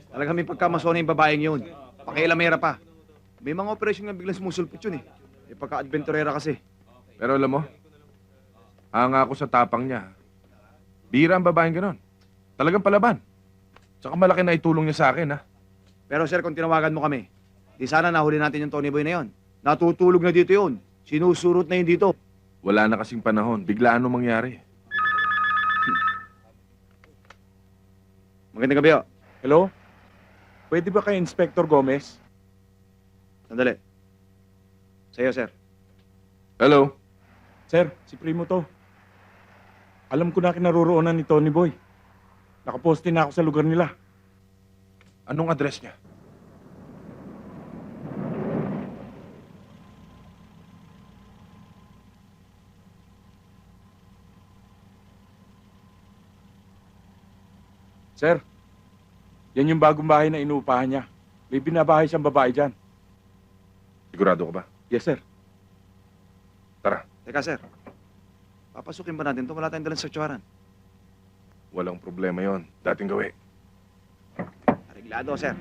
Talagang may pagkamaso na yung babaeng yun. Pakialamera pa. May mga operasyon nga biglang sumusulpot yun eh. Eh pagka-adventurera kasi. Pero alam mo, hanga ako sa tapang niya. Bira ang babaeng ganon. Talagang palaban. Tsaka malaki na itulong niya sa akin, ha? Pero sir, kung tinawagan mo kami, di sana nahuli natin yung Tony Boy na yun. Natutulog na dito yun. Sinusurot na yun dito. Wala na kasing panahon. Biglaan anong mangyari. Magandang gabi, oh. Hello? Pwede ba kay Inspector Gomez? Sandali. Sa'yo, sir. Hello? Sir, si Primo to. Alam ko na kinaroroonan ni Tony Boy. Nakaposte na ako sa lugar nila. Anong address niya? Sir, yan yung bagong bahay na inuupahan niya. May binabahay siyang babae dyan. Sigurado ka ba? Yes, sir. Tara. Teka, sir. Papasukin ba natin ito? Wala tayong dalang search warrant. Walang problema yon. Dating gawi. Areglado, sir.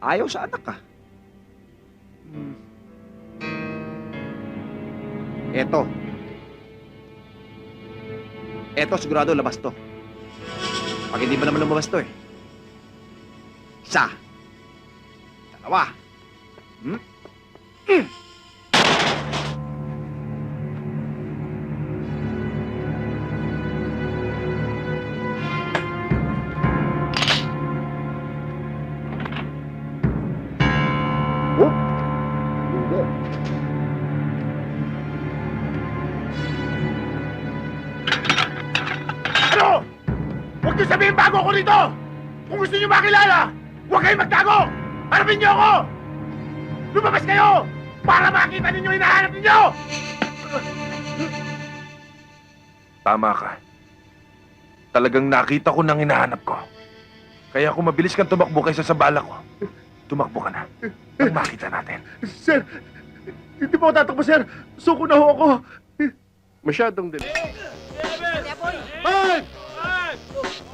Ayaw sa anak ka. Eto. Eto, sigurado labas to. Pag hindi ba naman lumabas to eh. Isa. Dalawa. Hmm? Oh! Hindi. Ano? Huwag niyo sabihin bago ako rito! Kung gusto niyo makilala, huwag kayong magtago! Harapin niyo ako! Lumabas kayo! Para makita ninyo yung hinahanap ninyo! Tama ka. Talagang nakita ko ng hinahanap ko. Kaya kung mabilis kang tumakbo kaysa sa bala ko, tumakbo ka na. Nang makita natin. Sir, hindi po ako tatakbo, sir. Suko na ho ako. Masyadong dali. Five!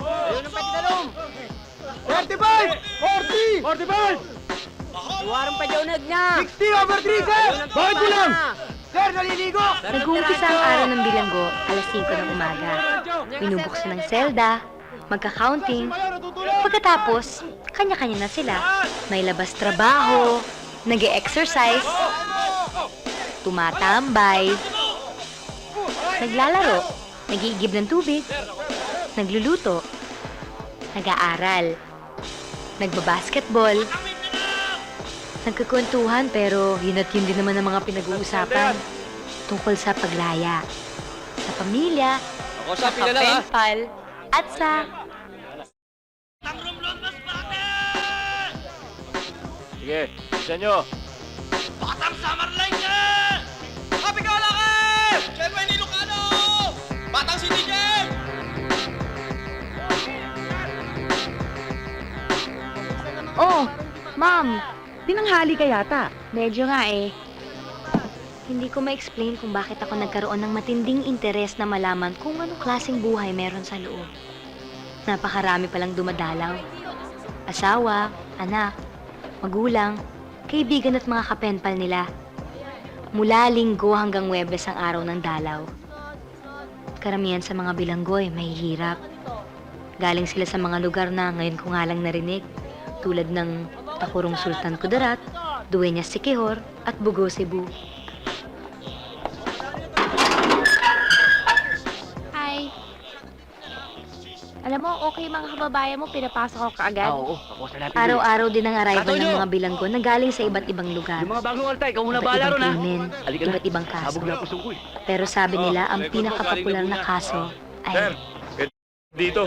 Ayun ang patitalong! 35! 40! 45! Iwarang pa dyaw na! 60 over 3, sir! Bakit bilang? Sir, naliligo! Nag-uumpisa ang araw ng bilanggo, alas 5 ng umaga. Binubuksan ng selda, magka-counting. Pagkatapos, kanya-kanya na sila. May labas trabaho, nag-e-exercise, tumatambay, naglalaro, nag-iigib ng tubig, nagluluto, nag-aaral, nagbabasketball, nagkakwentuhan pero yun at yun din naman ang mga pinag-uusapan tungkol sa paglaya, sa pamilya, sa kapenpal, at sa... Sige, isa nyo. Batang Summerline ka! Happy ka lang ka! Siyempre ni Lucano! Batang Citizen! Oh, ma'am, pinanghali ka yata. Medyo nga eh. Hindi ko ma-explain kung bakit ako nagkaroon ng matinding interes na malaman kung anong klaseng buhay meron sa loob. Napakarami palang dumadalaw. Asawa, anak, magulang, kaibigan at mga kapenpal nila. Mula Linggo hanggang Huwebes ang araw ng dalaw. Karamihan sa mga bilanggo ay mahihirap. Galing sila sa mga lugar na ngayon ko nga lang narinig, tulad ng Takurong Sultan Kudarat, Dueñas Siquijor at Bugo Cebu. Hi. Alam mo, okay mga kababayan mo, pinapasok ako kaagad. Oo, ako sa lapit. Araw-araw din ang arrival Katuloy ng nyo! mga bilanggo na galing sa iba't ibang lugar. Yung mga bagong altay, ikaw muna Iba't bahala ibang ron ha. krimen, Halika na. iba't ibang kaso. Sabog na puso ko eh. Pero sabi nila, ang pinakapopular na kaso ay... Dito.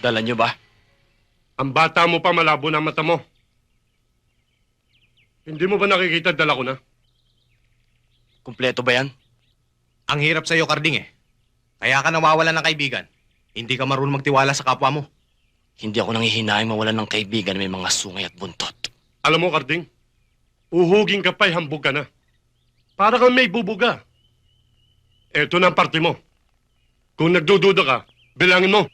Dala niyo ba? Ang bata mo pa malabo na mata mo. Hindi mo ba nakikita dala ko na? Kumpleto ba yan? Ang hirap sa'yo, Karding eh. Kaya ka nawawalan ng kaibigan. Hindi ka marunong magtiwala sa kapwa mo. Hindi ako nanghihinayang mawalan ng kaibigan na may mga sungay at buntot. Alam mo, Karding, uhugin ka pa'y hambog ka na. Para kang may bubuga. Eto na ang parte mo. Kung nagdududa ka, bilangin mo.